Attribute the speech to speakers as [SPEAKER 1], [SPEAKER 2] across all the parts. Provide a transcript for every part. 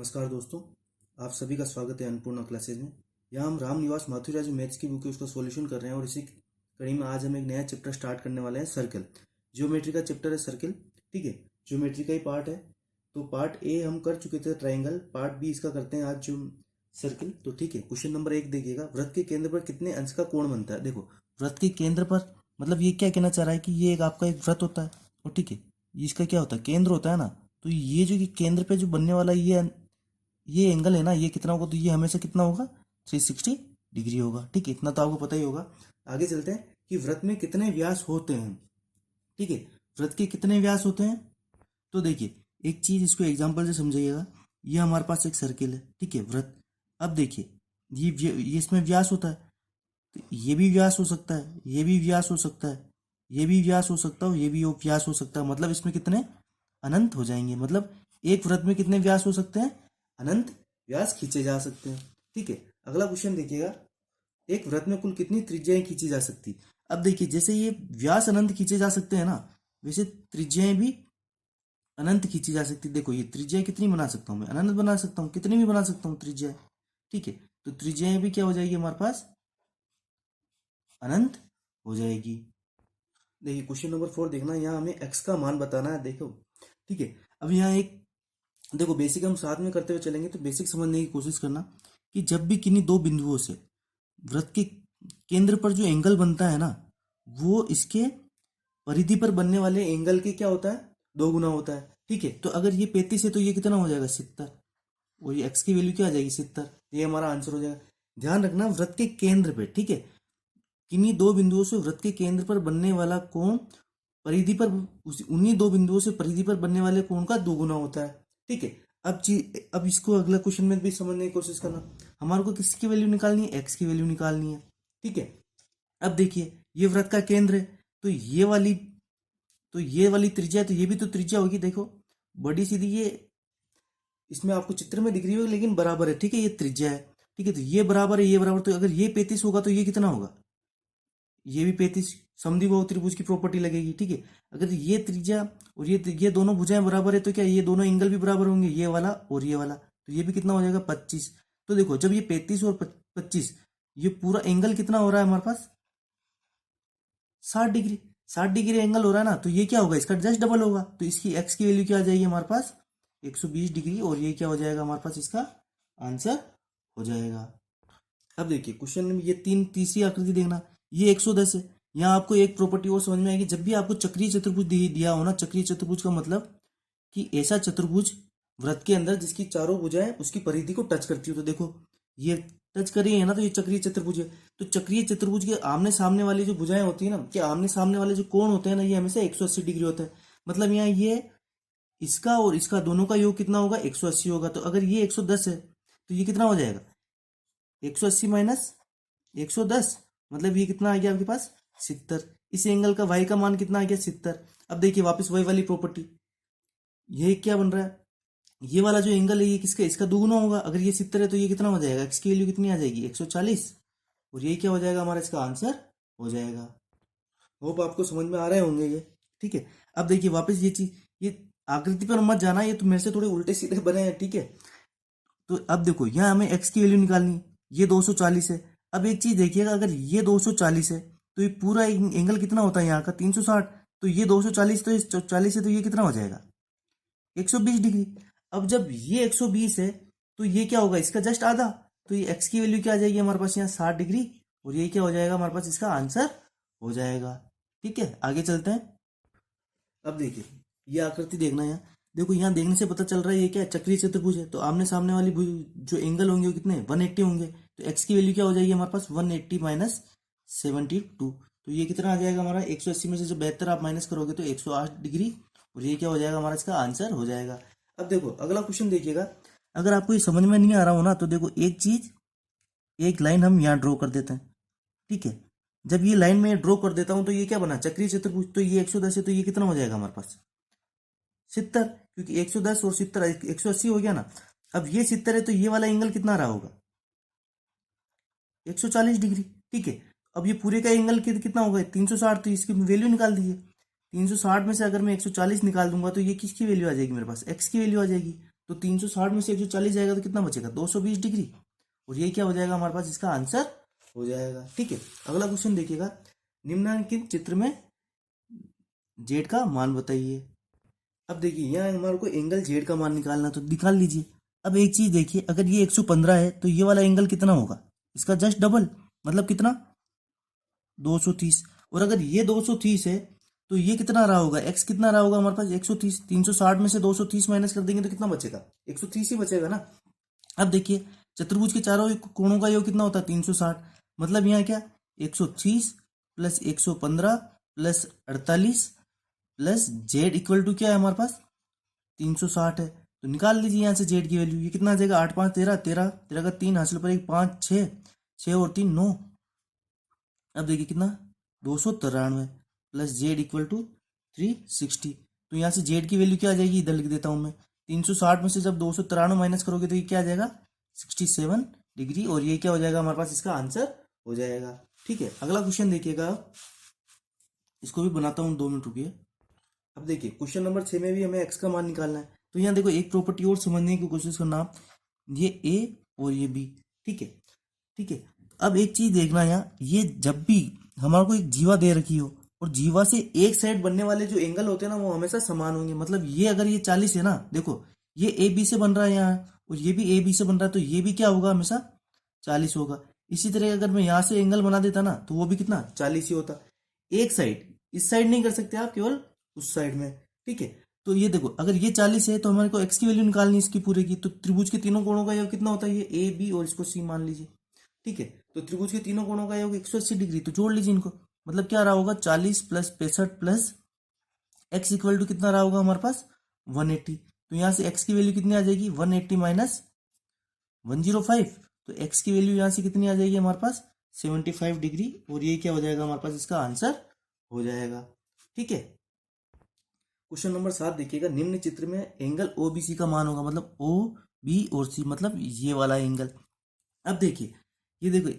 [SPEAKER 1] नमस्कार दोस्तों, आप सभी का स्वागत है अन्नपूर्णा क्लासेज में। यहाँ हम राम निवास माथुरिया जो मैथ्स की बुक है उसका सॉल्यूशन कर रहे हैं और इसी कड़ी में आज हम एक नया चैप्टर स्टार्ट करने वाले हैं, सर्कल। ज्योमेट्री का चैप्टर है सर्कल, ठीक है। ज्योमेट्री का ही पार्ट है। तो पार्ट ए हम कर चुके थे ट्राइंगल, पार्ट बी इसका करते हैं आज जो सर्कल। तो ठीक है, क्वेश्चन नंबर 1 देखिएगा, वृत्त के केंद्र पर कितने अंश का कोण बनता है। देखो, वृत्त के केंद्र पर मतलब ये क्या कहना चाह रहा है कि ये एक आपका एक वृत्त होता है और ठीक है, इसका क्या होता है, केंद्र होता है ना। तो ये जो कि केंद्र पे जो बनने वाला ये एंगल है ना, ये कितना होगा, तो ये हमेशा कितना होगा, 360 डिग्री होगा, ठीक है। इतना तो आपको पता ही होगा। आगे चलते हैं कि वृत्त में कितने व्यास होते हैं, ठीक है। वृत्त के कितने व्यास होते हैं, तो देखिए एक चीज इसको एग्जांपल से समझिएगा। ये हमारे पास एक सर्किल है, ठीक है, वृत्त। अब देखिए ये इसमें व्यास होता है, तो ये भी व्यास हो सकता है, ये भी व्यास हो सकता है, ये भी व्यास हो सकता है, ये भी व्यास हो सकता है। मतलब इसमें कितने अनंत हो जाएंगे। मतलब एक वृत्त में कितने व्यास हो सकते हैं, अनंत व्यास खींचे जा सकते हैं, ठीक है। अगला क्वेश्चन देखिएगा, एक वृत्त में कुल कितनी त्रिज्याएं खींची जा सकती। अब देखिए जैसे ये व्यास अनंत खींचे जा सकते हैं ना, वैसे त्रिज्याएं भी अनंत खींची जा सकती। देखो ये त्रिज्याएं कितनी बना सकता हूं मैं, अनंत बना सकता हूँ, कितनी भी बना सकता हूँ त्रिज्याएं, ठीक है। तो त्रिज्याएं भी क्या हो जाएगी हमारे पास, अनंत हो जाएगी। देखिए क्वेश्चन नंबर 4 देखना, यहाँ हमें x का मान बताना है। देखो ठीक है, अब यहाँ एक देखो बेसिक हम साथ में करते हुए चलेंगे, तो बेसिक समझने की कोशिश करना कि जब भी किन्हीं दो बिंदुओं से वृत्त के केंद्र पर जो एंगल बनता है ना, वो इसके परिधि पर बनने वाले एंगल के क्या होता है, दो गुना होता है, ठीक है। तो अगर ये 35 है तो ये कितना हो जाएगा, 70। और ये x की वैल्यू क्या आ जाएगी, 70। ये हमारा आंसर हो जाएगा। ध्यान रखना वृत्त के केंद्र पे, ठीक है, किन्हीं दो बिंदुओं से वृत्त के केंद्र पर बनने वाला कोण परिधि पर उन्हीं दो बिंदुओं से परिधि पर बनने वाले कोण का दोगुना होता है, ठीक है। अब इसको अगला क्वेश्चन में भी समझने की कोशिश करना। हमारे को किसकी वैल्यू निकालनी है, एक्स की वैल्यू निकालनी है, ठीक है। अब देखिए ये वृत्त का केंद्र है, तो ये वाली त्रिज्या, तो ये भी तो त्रिज्या होगी। देखो बड़ी सीधी, ये इसमें आपको चित्र में दिख रही होगी लेकिन बराबर है, ठीक है, ये त्रिज्या है, ठीक है। तो ये बराबर है, ये बराबर, तो अगर ये 35 होगा तो ये कितना होगा, ये भी 35। समद्विबाहु त्रिभुज की प्रॉपर्टी लगेगी, ठीक है। अगर ये त्रिज्या और ये दोनों भुजाएं बराबर है तो क्या ये दोनों एंगल भी बराबर होंगे, ये वाला और ये वाला, तो ये भी कितना हो जाएगा, 25। तो देखो जब ये 35 और 25, ये पूरा एंगल कितना हो रहा है हमारे पास, 60 डिग्री। 60 डिग्री एंगल हो रहा है ना, तो ये क्या होगा, इसका जस्ट डबल होगा। तो इसकी एक्स की वैल्यू क्या आ जाएगी हमारे पास, 120 डिग्री, और ये क्या हो जाएगा हमारे पास, इसका आंसर हो जाएगा। अब देखिए क्वेश्चन में ये तीसरी आकृति देखना, ये 110 है। यहाँ आपको एक प्रॉपर्टी और समझ में आएगी, जब भी आपको चक्रीय चतुर्भुज दिया हो ना, चक्रीय चतुर्भुज का मतलब कि ऐसा चतुर्भुज वृत्त के अंदर जिसकी चारों भुजाएं उसकी परिधि को टच करती हो। तो देखो ये टच करी है ना, तो ये चक्रीय चतुर्भुज है। तो चक्रीय चतुर्भुज के आमने सामने वाली जो भुजाएं होती है ना, कि आमने सामने वाले जो कोण होते हैं ना, ये हमेशा 180 डिग्री होता है। मतलब यहाँ ये इसका और इसका दोनों का योग कितना होगा, 180 होगा। तो अगर ये 110 है तो ये कितना हो जाएगा, 180 माइनस 110, मतलब ये कितना आ गया आपके पास, 70। इस एंगल का y का मान कितना आ गया, 70। अब देखिए वापस वही वाली प्रॉपर्टी, ये क्या बन रहा है, ये वाला जो एंगल है ये किसका, इसका दोगुना होगा। अगर ये 70 है तो ये कितना हो जाएगा, x की वैल्यू कितनी आ जाएगी, 140, और ये क्या हो जाएगा हमारा, इसका आंसर हो जाएगा। होप आपको समझ में आ रहे होंगे ये, ठीक है। अब देखिए वापस ये चीज, ये आकृति पर मत जाना, ये तो मेरे से थोड़े उल्टे सीधे बने हैं, ठीक है। तो अब देखो यहाँ हमें x की वैल्यू निकालनी है, ये 240 है। अब एक चीज देखिएगा, अगर ये 240 है तो ये पूरा एंगल कितना होता है यहाँ का, 360। तो ये 240 तो 40 है, तो ये कितना हो जाएगा, 120 डिग्री। अब जब ये 120 है तो ये क्या होगा, इसका जस्ट आधा। तो ये x की वैल्यू क्या आ जाएगी हमारे पास, यहाँ 60 डिग्री, और ये क्या हो जाएगा हमारे पास, इसका आंसर हो जाएगा, ठीक है। आगे चलते हैं। अब देखिए ये आकृति देखना, यहाँ देखो, यहाँ देखने से पता चल रहा है ये क्या है, चक्रीय चतुर्भुज है। तो आमने सामने वाली जो एंगल होंगे वो कितने, 180 होंगे। तो x की वैल्यू क्या हो जाएगी हमारे पास, 180 माइनस 72। तो ये कितना आ जाएगा हमारा, 180 में से जो 72 आप माइनस करोगे तो 108 डिग्री, और ये क्या हो जाएगा हमारा, इसका आंसर हो जाएगा। अब देखो अगला क्वेश्चन देखिएगा, अगर आपको ये समझ में नहीं आ रहा हो ना, तो देखो एक चीज, एक लाइन हम यहाँ ड्रॉ कर देते हैं, ठीक है। जब ये लाइन में ड्रॉ कर देता हूं तो ये क्या बना, चक्रीय चतुर्भुज। तो ये 110 है, तो ये कितना हो जाएगा हमारे पास, 70, क्योंकि 110 और 70 180 हो गया ना। अब ये 70 है तो ये वाला एंगल कितना रहा होगा, 140 डिग्री, ठीक है। अब ये पूरे का एंगल कितना होगा, 360। तो इसकी वैल्यू निकाल दीजिए। 360 में से अगर मैं 140 निकाल दूंगा तो ये किसकी वैल्यू आ जाएगी मेरे पास, एक्स की वैल्यू आ जाएगी। तो 360 में से 140 जाएगा तो कितना बचेगा, 220 डिग्री, और ये क्या हो जाएगा हमारे पास, इसका आंसर हो जाएगा। ठीक है, अगला क्वेश्चन देखिएगा, निम्नलिखित चित्र में जेड का मान बताइए। अब देखिए यहाँ हमारे को एंगल जेड का मान निकालना, तो निकाल लीजिए। अब एक चीज देखिए, अगर ये 115 है तो ये वाला एंगल कितना होगा, इसका जस्ट डबल, मतलब कितना, 230। और अगर ये 230 है तो ये कितना रहा होगा, एक्स कितना रहा होगा हमारे पास, 130। 360 में से 230 माइनस कर देंगे तो कितना बचेगा, 130 ही बचेगा ना। अब देखिए चतुर्भुज के चारों कोणों का योग कितना होता है, 360। मतलब यहाँ क्या, 130 plus 115 plus 48 plus z equal to क्या है हमारे पास, 360 है। तो निकाल लीजिए यहाँ से जेड की वैल्यू, ये कितना आ जाएगा, 8 5 13, 13 13 का 3 हासिल पर 1 5 6 6 और 3 9। अब देखिए कितना, 293 प्लस जेड इक्वल टू 360। तो यहाँ से जेड की वैल्यू क्या आ जाएगी, इधर लिख देता हूँ मैं, 360 में से जब 293 माइनस करोगे तो ये क्या आ जाएगा, 67 डिग्री, और ये क्या हो जाएगा हमारे पास, इसका आंसर हो जाएगा। ठीक है, अगला क्वेश्चन देखिएगा, इसको भी बनाता हूँ, 2 मिनट रुकिए। अब देखिए क्वेश्चन नंबर 6 में भी हमें एक्स का मान निकालना है। तो यहाँ देखो एक प्रॉपर्टी और समझने की कोशिश करना, ये ए और ये बी। ठीक है, ठीक है। अब एक चीज देखना यहाँ, ये जब भी हमारे को एक जीवा दे रखी हो और जीवा से एक साइड बनने वाले जो एंगल होते हैं ना वो हमेशा समान होंगे। मतलब ये अगर ये 40 है ना, देखो ये ए बी से बन रहा है यहाँ, और ये भी ए बी से बन रहा है, तो ये भी क्या होगा, हमेशा 40 होगा। इसी तरह अगर मैं यहाँ से एंगल बना देता ना तो वो भी कितना, 40 ही होता। एक साइड, इस साइड नहीं कर सकते आप, केवल उस साइड में। ठीक है, तो ये देखो अगर ये 40 है तो हमारे को एक्स की वैल्यू निकालनी है इसकी पूरे की। तो त्रिभुज के तीनों कोणों का योग कितना होता है, ये ए बी और इसको सी मान लीजिए। ठीक है, तो त्रिभुज के तीनों कोणों का योग 180 डिग्री, तो जोड़ लीजिए इनको। मतलब क्या रहा होगा, 40 plus 65 plus x equal to कितना रहा होगा हमारे पास, 180। तो यहाँ से एक्स की वैल्यू कितनी आ जाएगी, 180 माइनस 105। तो एक्स की वैल्यू यहाँ से कितनी आ जाएगी हमारे पास, 75 डिग्री, और ये क्या हो जाएगा हमारे पास, इसका आंसर हो जाएगा। ठीक है, क्वेश्चन नंबर 7 देखिएगा, निम्न चित्र में एंगल ओबीसी का मान होगा, मतलब ओ बी और सी, मतलब ये वाला एंगल। अब देखिए ये देखो,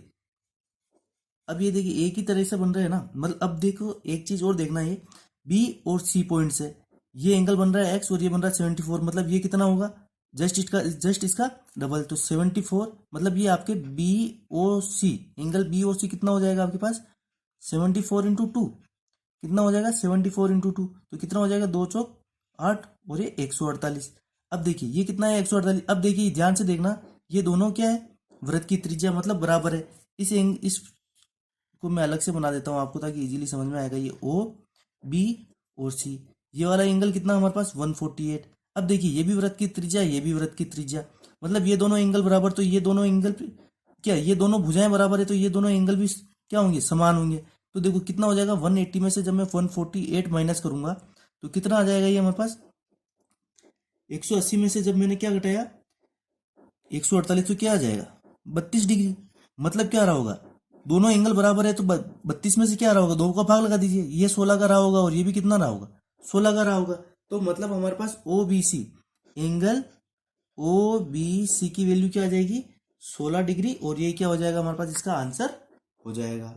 [SPEAKER 1] अब ये देखिए एक ही तरह से बन रहे हैं ना। मतलब अब देखो एक चीज और देखना, ये बी और सी पॉइंट से ये एंगल बन रहा है एक्स और ये बन रहा है 74। मतलब ये कितना होगा, जस्ट इसका डबल, तो 74। मतलब ये आपके बी ओ सी, एंगल बी ओ सी कितना हो जाएगा आपके पास, 74 इंटू 2 कितना हो जाएगा, 74 इंटू 2, तो कितना हो जाएगा, 2 चौक 8 और ये 148। अब देखिए ये कितना है, 148। अब देखिए ध्यान से देखना, ये दोनों क्या है, वृत्त की त्रिज्या, मतलब बराबर है। इस को मैं अलग से बना देता हूँ आपको ताकि इजीली समझ में आएगा। ये ओ बी और सी, ये वाला एंगल कितना हमारे पास, 148। अब देखिए ये भी वृत्त की त्रिज्या, ये भी वृत्त की त्रिज्या, मतलब ये दोनों एंगल बराबर, तो ये दोनों एंगल क्या, ये दोनों भुजाएं बराबर है, तो ये दोनों एंगल भी क्या होंगे, समान होंगे। तो देखो कितना हो जाएगा, 180 में से जब मैं 148 माइनस करूंगा तो कितना आ जाएगा ये हमारे पास, 180 में से जब मैंने क्या घटाया, 148, तो क्या आ जाएगा, 32 डिग्री। मतलब क्या रहा होगा, दोनों एंगल बराबर है तो 32 में से क्या रहा होगा, 2 का भाग लगा दीजिए, ये 16 का रहा होगा और ये भी कितना रहा होगा, 16 का रहा होगा। तो मतलब हमारे पास O B C, angle O B C की वैल्यू क्या आ जाएगी, 16 डिग्री, और ये क्या हो जाएगा हमारे पास, इसका आंसर हो जाएगा।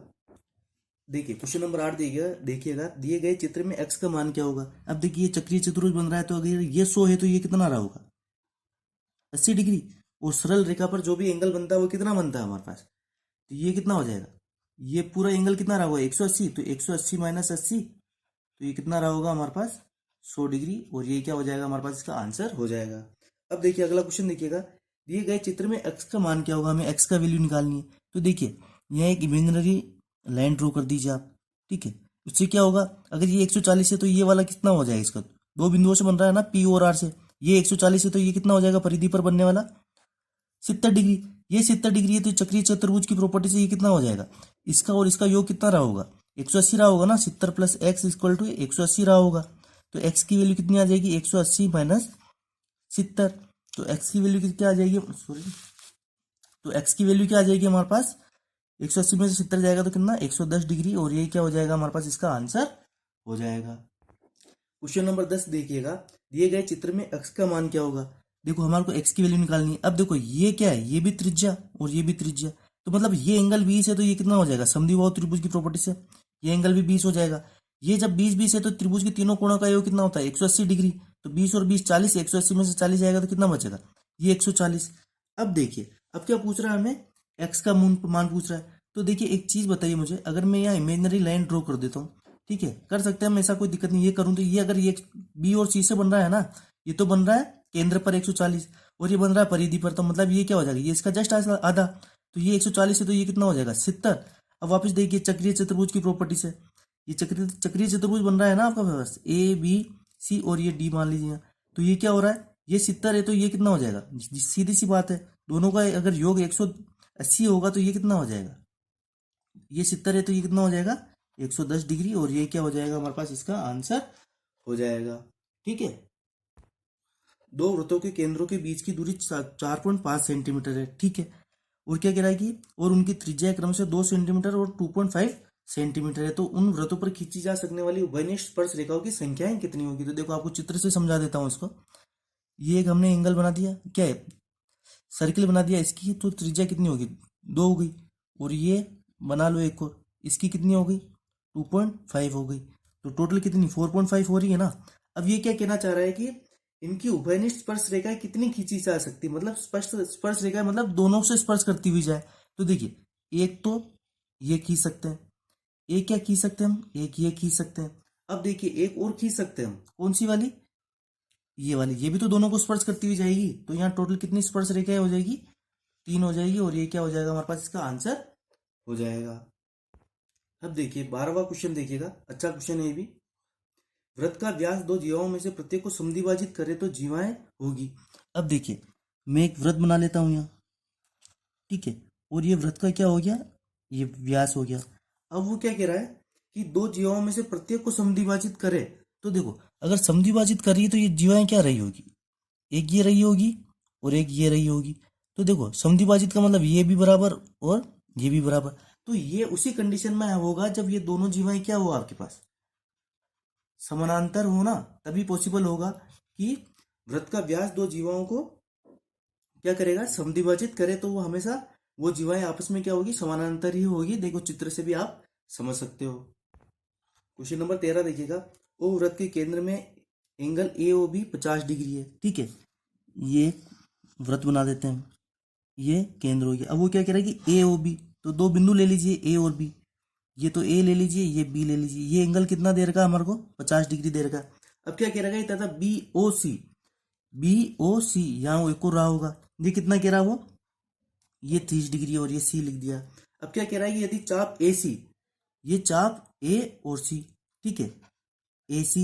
[SPEAKER 1] देखिए क्वेश्चन नंबर 8 देखिएगा, दिए गए चित्र में एक्स का मान क्या होगा। अब देखिए चक्रीय चतुर्भुज बन रहा है, तो अगर ये 100 है तो ये कितना रहा होगा, 80 डिग्री। और सरल रेखा पर जो भी एंगल बनता है वो कितना बनता है हमारे पास, तो ये कितना हो जाएगा, ये पूरा एंगल कितना रहा होगा, 180। तो 180 माइनस 80, तो ये कितना रहा होगा हमारे पास, 100 डिग्री, और ये क्या हो जाएगा हमारे पास, इसका आंसर हो जाएगा। अब देखिए अगला क्वेश्चन देखिएगा, दिए गए चित्र में एक्स का मान क्या होगा, हमें एक्स का वैल्यू निकालनी है। तो देखिए यह एक इमेजिनरी लाइन ड्रॉ कर दीजिए आप। ठीक है, उससे क्या होगा, अगर ये 140 है तो ये वाला कितना हो जाएगा, इसका 2 बिंदुओं से बन रहा है ना, पी और आर से। ये 140 है तो ये कितना हो जाएगा, परिधि पर बनने वाला 70 डिग्री। ये 70 डिग्री है तो चक्रीय चतुर्भुज की प्रॉपर्टी से ये कितना हो जाएगा, इसका और इसका योग कितना रहा होगा, 180 रहा होगा ना। 70 प्लस एक्स इक्वल टू 180 रहा होगा। तो एक्स की वैल्यू कितनी आ जाएगी, 180 माइनस 70। तो एक्स की वैल्यू क्या आ जाएगी, सॉरी, तो एक्स की वैल्यू क्या आ जाएगी हमारे पास, 180 में से 70 जाएगा तो कितना, 110 डिग्री, और ये क्या हो जाएगा हमारे पास, इसका आंसर हो जाएगा। क्वेश्चन नंबर 10 देखिएगा, दिए गए चित्र में एक्स का मान क्या होगा। देखो हमारे को एक्स की वैल्यू निकालनी है। अब देखो ये क्या है, ये भी त्रिज्या और ये भी त्रिज्या, तो मतलब ये एंगल 20 है तो ये कितना हो जाएगा, समद्विबाहु त्रिभुज की प्रॉपर्टी से ये एंगल भी 20 हो जाएगा। ये जब 20 20 है तो त्रिभुज के तीनों कोणों का योग कितना होता है, 180 डिग्री। तो 20 और 20 40, 180 में से 40 जाएगा तो कितना बचेगा, ये 140। अब देखिए अब क्या पूछ रहा है हमें, एक्स का मान पूछ रहा है। तो देखिए एक चीज बताइए मुझे, अगर मैं यहाँ इमेजिनरी लाइन ड्रॉ कर देता हूँ, ठीक है, कर सकते हैं हम, ऐसा कोई दिक्कत नहीं। ये करूँ तो ये अगर ये बी और सी से बन रहा है ना, ये तो बन रहा है केंद्र पर 140 और ये बन रहा है परिधि पर, तो मतलब ये क्या हो जाएगा, ये इसका जस्ट आधा। तो ये 140 है तो ये कितना हो जाएगा 70। अब वापस देखिए चक्रीय चतुर्भुज की प्रॉपर्टी से, ये चक्रीय चतुर्भुज बन रहा है ना आपका पास, ए बी सी और ये डी मान लीजिए। तो ये क्या हो रहा है, ये 70 है तो ये कितना हो जाएगा, सीधी सी बात है, दोनों का अगर योग 180 होगा तो ये कितना हो जाएगा, ये 70 है तो ये कितना हो जाएगा 110 डिग्री, और ये क्या हो जाएगा हमारे पास, इसका आंसर हो जाएगा। ठीक है, दो वृत्तों के केंद्रों के बीच की दूरी 4.5 सेंटीमीटर है। ठीक है, और क्या कह रहा है कि और उनकी त्रिज्या क्रम से 2 सेंटीमीटर और 2.5 सेंटीमीटर है। तो उन वृत्तों पर खींची जा सकने वाली उभयनिष्ठ स्पर्श रेखाओं की संख्याएं कितनी होगी। तो देखो आपको चित्र से समझा देता हूं इसको। ये एक हमने एंगल बना दिया, क्या है, सर्किल बना दिया, इसकी तो त्रिज्या कितनी होगी 2 हो गई, और ये बना लो एक और, इसकी कितनी हो गई 2.5 हो गई, तो टोटल कितनी 4.5 हो रही है ना। अब ये क्या कहना चाह रहा है कि इनकी उभयनिष्ठ स्पर्श रेखाएं कितनी खींची जा सकती, मतलब स्पर्श रेखाएं मतलब दोनों से स्पर्श करती हुई जाए। तो देखिए एक तो ये खींच सकते हैं, एक क्या खींच सकते हैं हम, एक ये खींच सकते हैं। अब देखिए एक और खींच सकते हैं हम, कौन सी वाली, ये वाली, ये भी तो दोनों को स्पर्श करती हुई जाएगी। तो यहाँ टोटल कितनी स्पर्श रेखाएं हो जाएगी 3 हो जाएगी, और ये क्या हो जाएगा हमारे पास, इसका आंसर हो जाएगा। अब देखिए 12वां क्वेश्चन देखिएगा, अच्छा क्वेश्चन है ये भी। वृत्त का व्यास दो जीवाओं में से प्रत्येक को समद्विभाजित करे तो जीवाएं होगी। अब देखिए मैं एक वृत्त बना लेता हूं यहाँ, ठीक है, और ये वृत्त का क्या हो गया, ये व्यास हो गया। अब वो क्या कह रहा है कि दो जीवाओं में से प्रत्येक को समद्विभाजित करे। तो देखो अगर समद्विभाजित करिए तो ये जीवाएं क्या रही होगी, एक ये रही होगी और एक ये रही होगी। तो देखो समद्विभाजित का मतलब ये भी बराबर और ये भी बराबर, तो ये उसी कंडीशन में होगा जब ये दोनों जीवाएं क्या हो आपके पास समानांतर हो ना, तभी पॉसिबल होगा कि वृत्त का व्यास दो जीवाओं को क्या करेगा समद्विभाजित करे, तो वो हमेशा वो जीवाएं आपस में क्या होगी समानांतर ही होगी। देखो चित्र से भी आप समझ सकते हो। क्वेश्चन नंबर 13 देखिएगा। ओ वृत्त के केंद्र में angle A O B 50 degree है। ठीक है, ये वृत्त बना देते हैं, ये केंद्र हो गया। अब वो क्या कह रहा है कि ए ओ बी, तो दो बिंदु ले लीजिए ए और बी, ये तो ए ले लीजिए, ये बी ले लीजिए। ये एंगल कितना दे रखा है हमारे को 50 डिग्री दे रखा है। अब क्या कह रहा है तथा बी ओ सी यहाँ एक और रहा होगा, ये कितना कह रहा है वो, ये 30 डिग्री और ये सी लिख दिया। अब क्या कह रहा है कि यदि चाप ए सी, ये चाप ए और सी, ठीक है, ए सी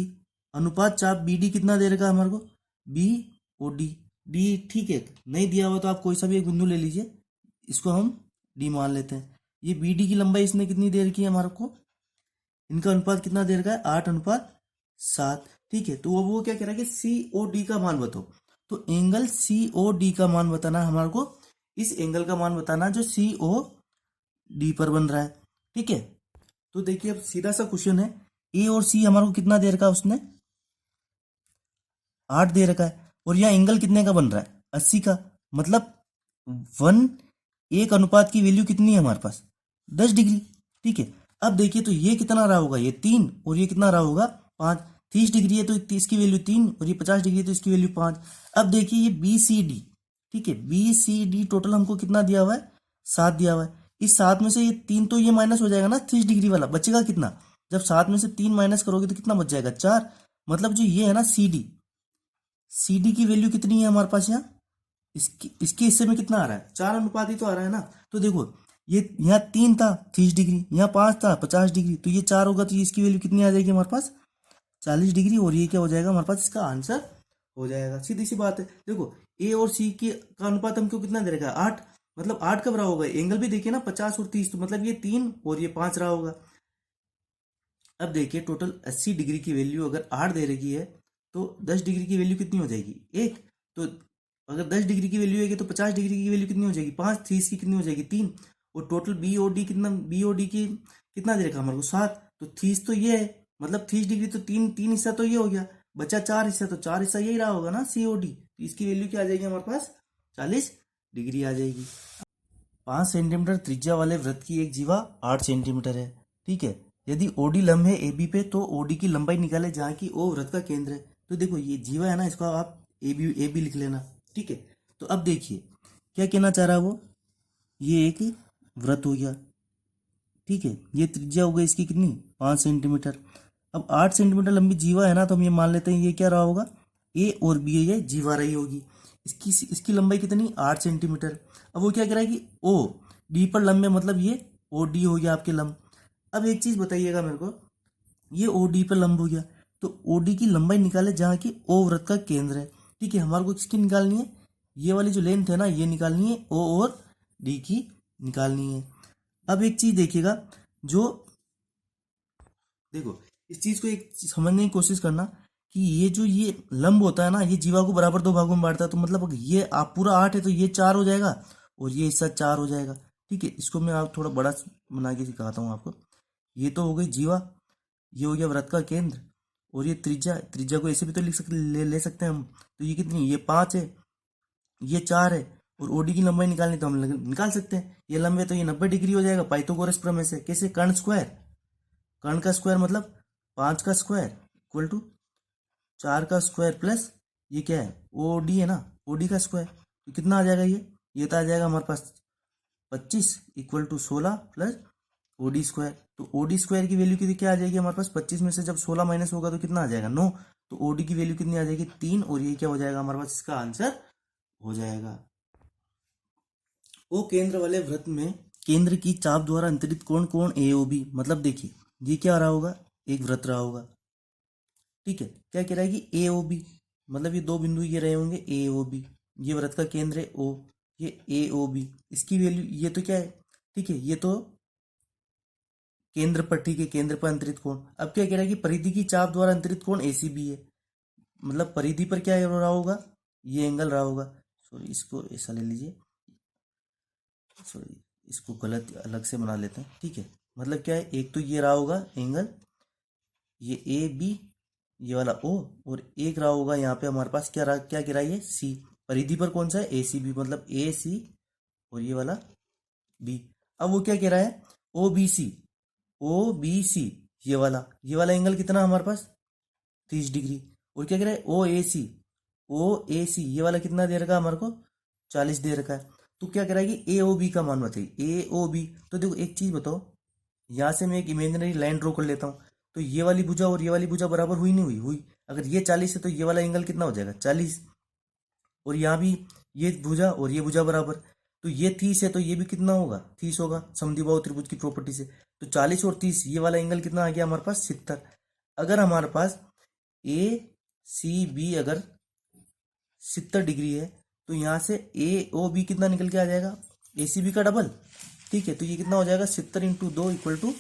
[SPEAKER 1] अनुपात चाप बी डी कितना दे रखा है हमारे को बी ओ डी, डी ठीक है, नहीं दिया हुआ तो आप कोई सा भी एक बिंदु ले लीजिए, इसको हम डी मान लेते हैं। ये बी डी की लंबाई इसने कितनी दे रखी है हमारे को, इनका अनुपात कितना दे रखा है 8:7। ठीक है, तो वो क्या कह रहा है कि सी ओ डी का मान बताओ। तो एंगल सी ओ डी का मान बताना हमारे को, इस एंगल का मान बताना जो सी ओ डी पर बन रहा है। ठीक है, तो देखिए अब सीधा सा क्वेश्चन है, ए और सी हमारे को कितना दे रखा है उसने 8 दे रखा है, और यह एंगल कितने का बन रहा है 80 का, मतलब 1 अनुपात की वैल्यू कितनी है हमारे पास 10 डिग्री। ठीक है, अब देखिए तो ये कितना रहा होगा, ये 3 और ये कितना रहा होगा 5। 30 डिग्री है तो इसकी वैल्यू 3 और ये 50 डिग्री है तो इसकी वैल्यू 5। अब देखिए ये बी सी डी, ठीक है, बी सी डी टोटल हमको कितना दिया हुआ है 7 दिया हुआ है। इस 7 में से ये 3 तो ये माइनस हो जाएगा ना 30 डिग्री वाला, बचेगा कितना, जब 7 में से 3 माइनस करोगे तो कितना बच जाएगा 4। मतलब जो ये है ना सी डी की वैल्यू कितनी है हमारे पास यहाँ, इसके हिस्से में कितना आ रहा है 4 अनुपात ही तो आ रहा है ना। तो देखो ये यहाँ 3 था 30 डिग्री, यहाँ 5 था 50 डिग्री, तो ये 4 होगा तो ये इसकी वैल्यू कितनी आ जाएगी हमारे पास 40 डिग्री, और ये क्या हो जाएगा हमारे पास इसका आंसर हो जाएगा। सीधी सी बात है। देखो ए और सी का अनुपात हमको कितना दे रखा है 8, मतलब 8 कब रहा होगा, एंगल भी देखिए ना 50 और 30, तो मतलब ये 3 और ये 5 रहा होगा। अब देखिए टोटल 80 डिग्री की वैल्यू अगर 8 दे रखी है तो 10 डिग्री की वैल्यू कितनी हो जाएगी 1, तो अगर 10 डिग्री की वैल्यू है तो 50 डिग्री की वैल्यू कितनी हो जाएगी 5, 30 की कितनी हो जाएगी 3, और टोटल बी ओ डी कितना, बी ओ डी की कितना दे रखा हमारे को 7, तो 30 तो ये है, मतलब 30 डिग्री तो तीन हिस्सा तो ये हो गया, बचा 4 हिस्सा, तो 4 हिस्सा यही रहा होगा ना सी ओ डी, तो इसकी वैल्यू क्या आ जाएगी हमारे पास 40 डिग्री आ जाएगी। 5 सेंटीमीटर त्रिज्या वाले वृत्त की एक जीवा 8 सेंटीमीटर है। ठीक है, यदि ओडी लंब है ए बी पे तो ओडी की लंबाई निकाले जहाँ की ओ वृत्त का केंद्र है। तो देखो ये जीवा है ना, इसको आप ए बी लिख लेना, ठीक है। तो अब देखिए क्या कहना चाह रहा है वो, ये एक वृत्त हो गया, ठीक है। ये त्रिज्या हो गई इसकी कितनी, 5 सेंटीमीटर। अब 8 सेंटीमीटर लंबी जीवा है ना, तो हम ये मान लेते हैं ये क्या रहा होगा, ए और बी है, ये जीवा रही होगी। इसकी लंबाई कितनी, 8 सेंटीमीटर। अब वो क्या कह रहा है कि ओ डी पर लंबे, मतलब ये ओ डी हो गया आपके लंब। अब एक चीज बताइएगा मेरे को, ये ओ डी पर लंब हो गया, तो ओ डी की लंबाई निकाले जहाँ की ओ वृत्त का केंद्र है, ठीक है। हमारे को किसकी निकालनी है, ये वाली जो लेंथ है ना ये निकालनी है, ओ और डी की निकालनी है। अब एक चीज देखिएगा, जो देखो इस चीज को एक समझने की कोशिश करना कि ये जो ये लंब होता है ना, ये जीवा को बराबर दो भागों में बांटता है। तो मतलब ये आप पूरा 8 है तो ये 4 हो जाएगा और ये हिस्सा 4 हो जाएगा, ठीक है। इसको मैं आप थोड़ा बड़ा बना के सिखाता हूँ आपको। ये तो हो गई जीवा, ये हो गया वृत्त का केंद्र, और ये त्रिज्या, त्रिज्या को ऐसे भी तो लिख सकते ले सकते हैं हम। तो ये कितनी, ये 5 है, ये 4 है, और ओडी की लंबाई निकालनी तो हम निकाल सकते हैं। ये लंबे तो ये 90 डिग्री हो जाएगा पाइथागोरस प्रमेय से। कैसे, कर्ण स्क्वायर, कर्ण का स्क्वायर मतलब 5 का स्क्वायर इक्वल टू 4 का स्क्वायर प्लस ये क्या है, ओ डी है ना, ओ डी का स्क्वायर। तो कितना आ जाएगा ये तो आ जाएगा हमारे पास 25 equal to 16 plus O D square. तो ओ डी स्क्वायर की वैल्यू कितनी क्या आ जाएगी हमारे पास, 25 में से जब 16 माइनस होगा तो कितना आ जाएगा, 9। तो ओ डी की वैल्यू कितनी आ जाएगी, 3, और ये क्या हो जाएगा हमारे पास, इसका आंसर हो जाएगा। ओ केंद्र वाले वृत्त में केंद्र की चाप द्वारा अंतरित कोण कोण ए ओ बी। मतलब देखिए ये क्या रहा होगा, एक वृत्त रहा होगा, ठीक है। क्या कह रहा है कि ए ओ बी, मतलब ये दो बिंदु ये रहे होंगे ए ओ बी, ये वृत्त का केंद्र है ओ, ये ए ओ बी, इसकी वैल्यू ये तो क्या है, ठीक है, ये तो केंद्र पर, ठीक है, केंद्र पर अंतरित कोण। अब क्या कह रहा है कि परिधि की चाप द्वारा अंतरित कोण ए सी बी है, मतलब परिधि पर क्या रहा होगा, ये एंगल रहा होगा। सॉरी इसको ऐसा ले लीजिए, सॉरी इसको गलत अलग से बना लेते हैं, ठीक है। मतलब क्या है, एक तो ये रहा होगा एंगल, ये ए बी, ये वाला ओ, और एक रहा होगा यहाँ पे हमारे पास क्या रहा, क्या गिरा, ये सी। परिधि पर कौन सा है, ए सी बी, मतलब ए सी और ये वाला बी। अब वो क्या कह रहा है, ओ बी सी, ओ बी सी, ये वाला एंगल कितना हमारे पास, 30 डिग्री। और क्या कह रहा है, ओ ए सी, ओ ए सी, ये वाला कितना दे रखा है हमारे को, 40 दे रखा है। तो क्या कह रहा है कि ए ओ बी का मान बताइए, ए ओ बी। तो देखो एक चीज बताओ, यहाँ से मैं एक इमेजिनरी लाइन ड्रॉ कर लेता हूँ। तो ये वाली भुजा और ये वाली भुजा बराबर हुई नहीं हुई, हुई। अगर ये 40 है तो ये वाला एंगल कितना हो जाएगा, 40। और यहाँ भी ये भुजा और ये भुजा बराबर, तो ये 30 है तो ये भी कितना होगा, 30 होगा, समद्विबाहु त्रिभुज की प्रॉपर्टी से। तो 40 और 30, ये वाला एंगल कितना आ गया हमारे पास, 70। अगर हमारे पास ए सी बी अगर 70 डिग्री है, तो यहाँ से ए ओ बी कितना निकल के आ जाएगा, ए सी बी का डबल, ठीक है। तो ये कितना हो जाएगा, 70 × 2 इक्वल टू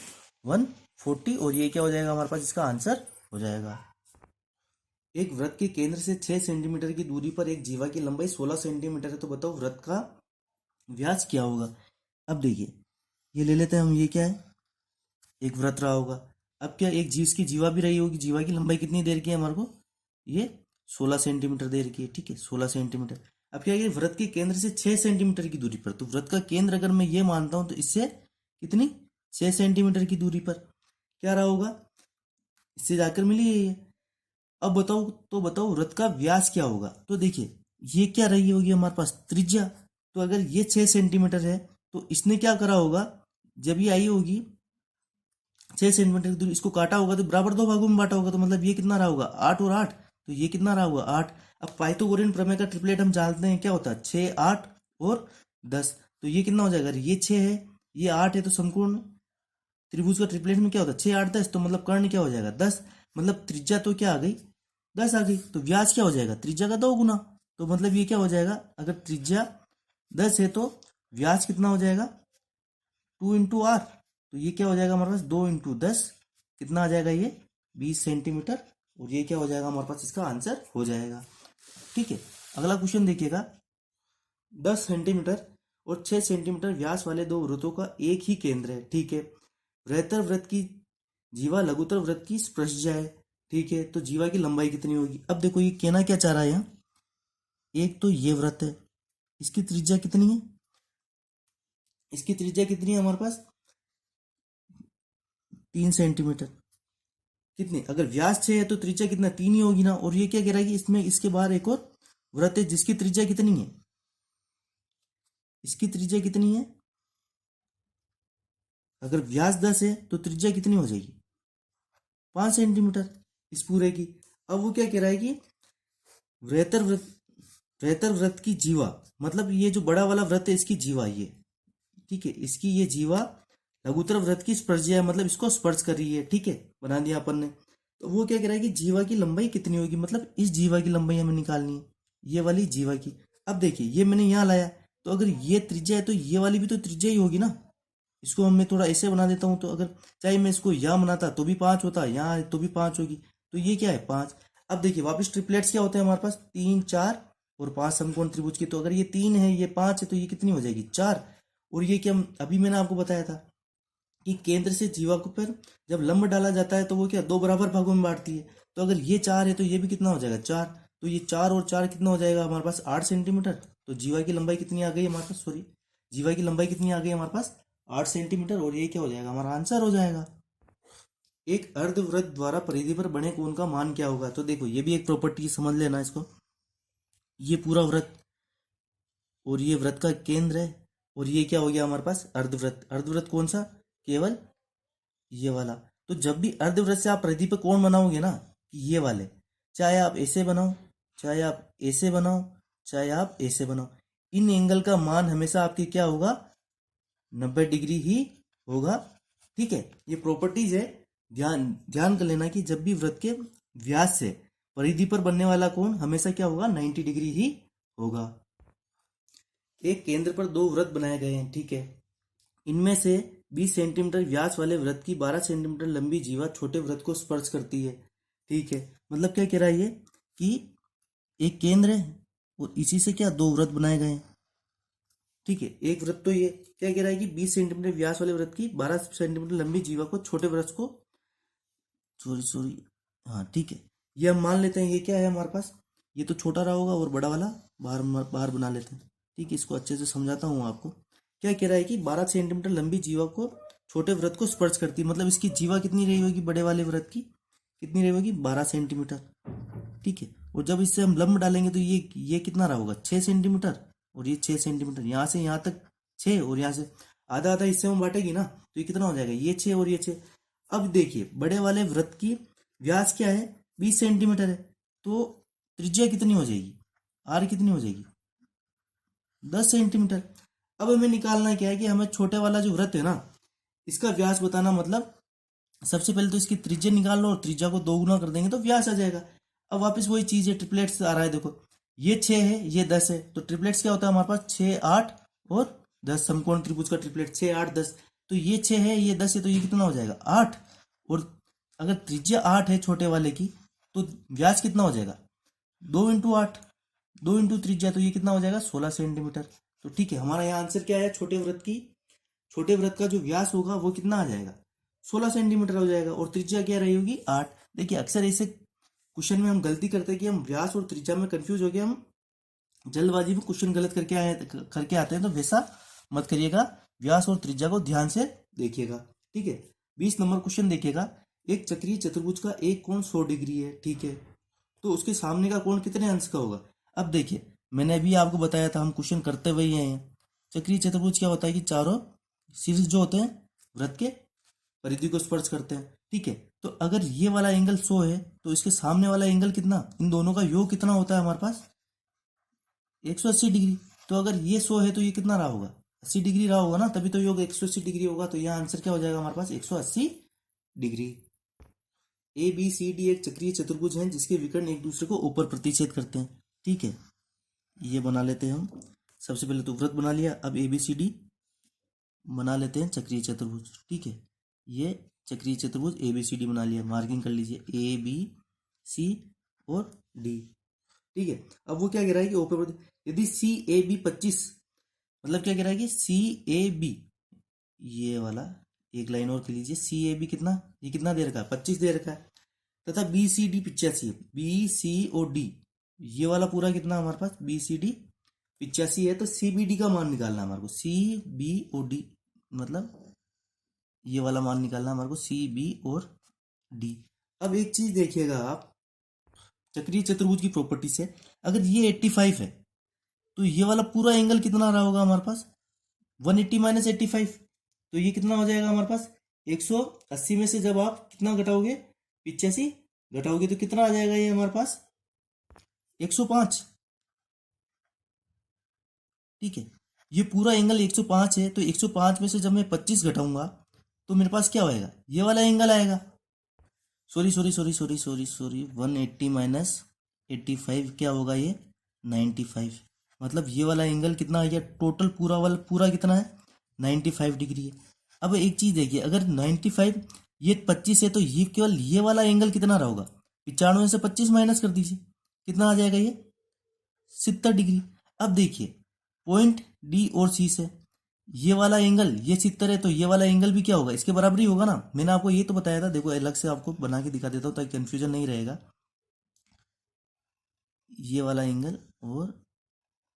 [SPEAKER 1] 140, और ये क्या हो जाएगा हमारे पास, इसका आंसर हो जाएगा। एक वृत्त के केंद्र से 6 सेंटीमीटर की दूरी पर एक जीवा की लंबाई 16 सेंटीमीटर है, तो बताओ वृत्त का व्यास क्या होगा। अब देखिए ये ले लेते हैं हम, ये क्या है, एक वृत्त रहा होगा। अब क्या, एक जीव की जीवा भी रही होगी, जीवा की लंबाई कितनी देर की है हमारे को, ये 16 सेंटीमीटर देर की है, ठीक है, 16 सेंटीमीटर। अब क्या है, वृत्त के केंद्र से 6 सेंटीमीटर की दूरी पर, तो वृत्त का केंद्र अगर मैं ये मानता हूं तो इससे कितनी, 6 सेंटीमीटर की दूरी पर क्या रहा होगा, इससे जाकर मिली है ये। अब बताओ, तो बताओ वृत्त का व्यास क्या होगा। तो देखिए ये क्या रही होगी हमारे पास, त्रिज्या। तो अगर ये 6 सेंटीमीटर है तो इसने क्या करा होगा, जब ये आई होगी 6 सेंटीमीटर की दूरी, इसको काटा होगा तो बराबर दो भागों में बांटा होगा, तो मतलब ये कितना रहा होगा, 8 और 8, तो ये कितना रहा होगा, 8। अब पाइथागोरियन प्रमेय का ट्रिपलेट हम जानते हैं क्या होता है, 6, 8 और 10। तो ये कितना हो जाएगा, ये 6 है, ये 8 है, तो समकोण त्रिभुज का ट्रिपलेट में क्या होता है, 6, 8, 10, तो मतलब कर्ण क्या हो जाएगा, 10। मतलब त्रिज्या तो क्या आ गई, 10 आ गई। तो व्यास क्या हो जाएगा, त्रिज्या का 2 गुना। तो मतलब ये क्या हो जाएगा, अगर त्रिज्या 10 है तो व्यास कितना हो जाएगा, 2 × r। तो ये क्या हो जाएगा हमारे पास, 2 × 10 कितना आ जाएगा, ये 20 सेंटीमीटर। और ये क्या हो जाएगा हमारे पास, इसका आंसर हो जाएगा, ठीक है। अगला क्वेश्चन देखिएगा, 10 सेंटीमीटर और 6 सेंटीमीटर व्यास वाले दो वृत्तों का एक ही केंद्र है, ठीक है। बृहत्तर वृत्त की जीवा लघुत्तर वृत्त की स्पृशजा है, ठीक है। तो जीवा की लंबाई कितनी होगी। अब देखो ये कहना क्या चाह रहा है यहाँ, एक तो ये वृत्त है, इसकी त्रिज्या कितनी है, इसकी त्रिज्या कितनी है हमारे पास, 3 सेंटीमीटर, कितने, अगर व्यास 6 है तो त्रिज्या कितना 3 ही होगी ना। और ये क्या कह रहा है कि इसमें इसके बाहर एक और वृत्त है जिसकी त्रिज्या कितनी है, इसकी त्रिज्या कितनी है, अगर व्यास 10 है तो त्रिज्या कितनी हो जाएगी 5 सेंटीमीटर इस पूरे की। अब वो क्या कह रहा है कि वृत्तर वृत्त वृत्तर वृत्त की जीवा, मतलब ये जो बड़ा वाला वृत्त है इसकी जीवा ये, ठीक है, इसकी ये जीवा लघुत्तर वृत्त की स्पर्शिया है, मतलब इसको स्पर्श कर रही है, ठीक है, बना दिया अपन ने। तो वो क्या कह रहा है कि जीवा की लंबाई कितनी होगी, मतलब इस जीवा की लंबाई हमें निकालनी है, ये वाली जीवा की। अब देखिए ये मैंने यहाँ लाया, तो अगर ये त्रिज्या है तो ये वाली भी तो त्रिज्या ही होगी ना। इसको मैं थोड़ा ऐसे बना देता हूँ, तो अगर चाहे मैं इसको यहाँ बनाता तो भी 5 होता, यहाँ है तो भी 5 होगी, तो ये क्या है 5। अब देखिए वापस ट्रिपलेट्स क्या होते हैं हमारे पास, 3 4 और 5 समकोण त्रिभुज की। तो अगर ये 3 है ये 5 है तो ये कितनी हो जाएगी 4। और ये क्या अभी मैंने आपको बताया था कि केंद्र से जीवा को पर जब लंब डाला जाता है तो वो क्या 2 बराबर भागों में बांटती है। तो अगर ये 4 है तो ये भी कितना हो जाएगा 4। तो ये 4 और 4 कितना हो जाएगा हमारे पास 8 सेंटीमीटर। तो जीवा की लंबाई कितनी आ गई हमारे पास, सॉरी, जीवा की लंबाई कितनी आ गई हमारे पास 8 सेंटीमीटर। और ये क्या हो जाएगा हमारा आंसर हो जाएगा। एक अर्धवृत्त द्वारा परिधि पर बने कोण का मान क्या होगा। तो देखो ये भी एक प्रॉपर्टी समझ लेना इसको। ये पूरा वृत्त और ये वृत्त का केंद्र है, और ये क्या हो गया हमारे पास अर्धवृत्त। अर्धवृत्त कौन सा, केवल ये वाला। तो जब भी अर्धवृत्त से आप परिधि पे कोण बनाओगे ना, ये वाले, चाहे आप ऐसे बनाओ, चाहे आप ऐसे बनाओ, चाहे आप ऐसे बनाओ, इन एंगल का मान हमेशा आपके क्या होगा 90 डिग्री ही होगा, ठीक है। ये प्रॉपर्टीज है, ध्यान ध्यान कर लेना कि जब भी वृत्त के व्यास से परिधि पर बनने वाला कोण हमेशा क्या होगा 90 डिग्री ही होगा। एक केंद्र पर दो वृत्त बनाए गए हैं, ठीक है, इनमें से 20 सेंटीमीटर व्यास वाले वृत्त की 12 सेंटीमीटर लंबी जीवा छोटे वृत्त को स्पर्श करती है, ठीक है। मतलब क्या कह रहा है ये कि एक केंद्र है और इसी से क्या दो वृत्त बनाए गए हैं, ठीक है। एक वृत्त तो ये क्या कह रहा है कि 20 सेंटीमीटर व्यास वाले वृत्त की 12 सेंटीमीटर लंबी जीवा को छोटे वृत्त को, सॉरी सॉरी, हाँ ठीक है, ये हम मान लेते हैं ये क्या है हमारे पास, ये तो छोटा रहा होगा और बड़ा वाला बाहर बाहर बना लेते हैं, ठीक है। इसको अच्छे से समझाता हूँ आपको। क्या कह रहा है कि 12 सेंटीमीटर लंबी जीवा को छोटे वृत्त को स्पर्श करती है, मतलब इसकी जीवा कितनी रही होगी बड़े वाले वृत्त की, कितनी रही होगी 12 सेंटीमीटर, ठीक है। और जब इससे हम लंब डालेंगे तो ये कितना रहा होगा 6 सेंटीमीटर, और ये 6 सेंटीमीटर, यहाँ से यहाँ तक 6 और यहाँ से आधा आधा हिस्से में बांटेगी ना, तो ये कितना हो जाएगा ये 6 और ये 6। अब देखिए बड़े वाले वृत्त की व्यास क्या है 20 सेंटीमीटर है, तो त्रिज्या कितनी हो जाएगी, आर कितनी हो जाएगी 10 सेंटीमीटर। अब हमें निकालना क्या है कि हमें छोटे वाला जो वृत्त है ना इसका व्यास बताना, मतलब सबसे पहले तो इसकी त्रिज्या निकाल लो और त्रिज्या को 2 गुना कर देंगे तो व्यास आ जाएगा। अब वापस वही चीज है, ट्रिपलेट्स आ रहा है, देखो ये 6 है ये 10 है, तो ट्रिपलेट्स क्या होता है हमारे पास 6 8 और 10, समकोण त्रिभुज का ट्रिपलेट 6 8 10। तो ये 6 है ये 10 है, तो ये कितना हो जाएगा 8। और अगर त्रिज्या 8 है छोटे वाले की तो व्यास कितना हो जाएगा 2 इंटू 8, 2 इंटू त्रिज्या, तो ये कितना हो जाएगा 16 सेंटीमीटर। तो ठीक है, हमारा यहाँ आंसर क्या है, छोटे वृत्त का जो व्यास होगा वो कितना आ जाएगा 16 सेंटीमीटर हो जाएगा, और त्रिज्या क्या रही होगी 8। देखिए अक्सर ऐसे क्वेश्चन में हम गलती करते हैं कि हम व्यास और त्रिज्या में कंफ्यूज हो गए, हम जल्दबाजी में क्वेश्चन गलत करके आते हैं, तो वैसा मत करिएगा, व्यास और त्रिज्या को ध्यान से देखिएगा, ठीक है। 20 नंबर क्वेश्चन देखिएगा, एक चक्रीय चतुर्भुज का एक कोण 100 डिग्री है, ठीक है, तो उसके सामने का कोण कितने अंश का होगा। अब देखिए मैंने अभी आपको बताया था, हम क्वेश्चन करते हुए ही हैं। चक्रीय चतुर्भुज क्या होता है कि चारों शीर्ष जो होते हैं वृत्त के परिधि को स्पर्श करते हैं, ठीक है। तो अगर ये वाला एंगल 100 है तो इसके सामने वाला एंगल कितना, इन दोनों का योग कितना होता है हमारे पास 180 डिग्री। तो अगर ये 100 है तो ये कितना रहा होगा 80 डिग्री रहा होगा ना, तभी तो योग 180 डिग्री होगा। तो यहाँ आंसर क्या हो जाएगा हमारे पास 180 degree. A B C D एक चक्रीय चतुर्भुज है जिसके विकर्ण एक दूसरे को ऊपर प्रतिच्छेद करते हैं, ठीक है। ये बना लेते हैं हम, सबसे पहले तो वृत्त बना लिया, अब ए बी सी डी बना लेते हैं चक्रीय चतुर्भुज, ठीक है। ये चक्रीय चतुर्भुज ए बी सी डी बना लिया, मार्किंग कर लीजिए ए बी सी और डी, ठीक है। अब वो क्या कह रहा है कि ऊपर यदि सी ए बी 25, मतलब क्या कह रहा है कि सी ए बी, ये वाला एक लाइन और कर लीजिए, सी ए बी कितना, ये कितना दे रखा है 25 दे रखा है, तथा बी सी डी 85 है, बी सी और डी ये वाला पूरा कितना हमारे पास बी सी डी 85 है। तो सी बी डी का मान निकालना है हमारे को, सी बी और डी, मतलब ये वाला मान निकालना है हमारे को सी बी और डी। अब एक चीज देखिएगा आप, चक्रीय चतुर्भुज की प्रॉपर्टी से, अगर ये 85 है तो ये वाला पूरा एंगल कितना रहा होगा हमारे पास, 180 माइनस 85, तो ये कितना हो जाएगा हमारे पास, 180 में से जब आप कितना घटाओगे, 85 घटाओगे तो कितना आ जाएगा ये हमारे पास, 105। ठीक है, ये पूरा एंगल 105 है, तो 105 में से जब मैं 25 घटाऊंगा तो मेरे पास क्या होएगा, ये वाला एंगल आएगा। Sorry sorry sorry sorry sorry sorry 180 minus 85 क्या होगा ये, 95। मतलब ये वाला एंगल कितना आ गया, टोटल पूरा वाला पूरा कितना है, 95 डिग्री है। अब एक चीज देखिए, अगर 95 ये 25 है तो ये केवल ये वाला एंगल कितना रहा होगा, 95 से 25 माइनस कर दीजिए, कितना आ जाएगा ये, 70 डिग्री। अब देखिए पॉइंट डी और सी से ये वाला एंगल ये 70 है, तो ये वाला एंगल भी क्या होगा, इसके बराबर ही होगा ना। मैंने आपको ये तो बताया था, देखो अलग से आपको बना के दिखा देता हूँ ताकि कंफ्यूजन नहीं रहेगा। ये वाला एंगल और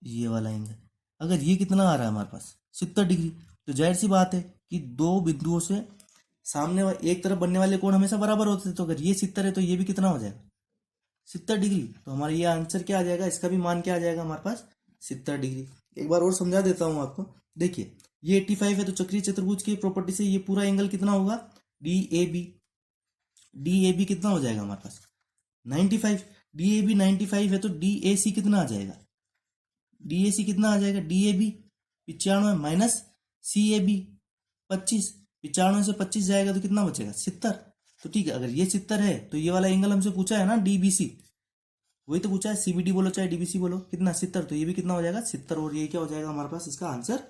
[SPEAKER 1] ये वाला एंगल, अगर ये कितना आ रहा है हमारे पास, 70 डिग्री, तो जाहिर सी बात है कि दो बिंदुओं से एक तरफ बनने वाले कोण हमेशा बराबर होते थे, तो अगर ये 70 है तो ये भी कितना हो जाएगा, 70 डिग्री। तो हमारा ये आंसर क्या आ जाएगा, इसका भी मान क्या आ जाएगा हमारे पास, 70 डिग्री। एक बार और समझा देता हूं आपको, देखिए ये 85 है तो चक्रीय चतुर्भुज की प्रॉपर्टी से ये पूरा एंगल कितना होगा, D A B, D A B कितना हो जाएगा हमारे पास, 95। डी ए बी 95 है तो डी ए सी कितना आ जाएगा, डी ए सी कितना आ जाएगा, D A B 95 minus C A B 25, 95 से 25 जाएगा तो कितना बचेगा, 70। तो ठीक है, अगर ये 70 है तो ये वाला एंगल हमसे पूछा है ना डीबीसी, वही तो पूछा है, सीबीडी बोलो चाहे डीबीसी बोलो, कितना 70, तो ये भी कितना हो जाएगा 70, और ये क्या हो जाएगा हमारे पास, इसका आंसर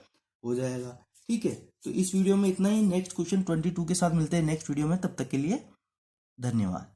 [SPEAKER 1] हो जाएगा। ठीक है, तो इस वीडियो में इतना ही, नेक्स्ट क्वेश्चन 22 के साथ मिलते हैं नेक्स्ट वीडियो में, तब तक के लिए धन्यवाद।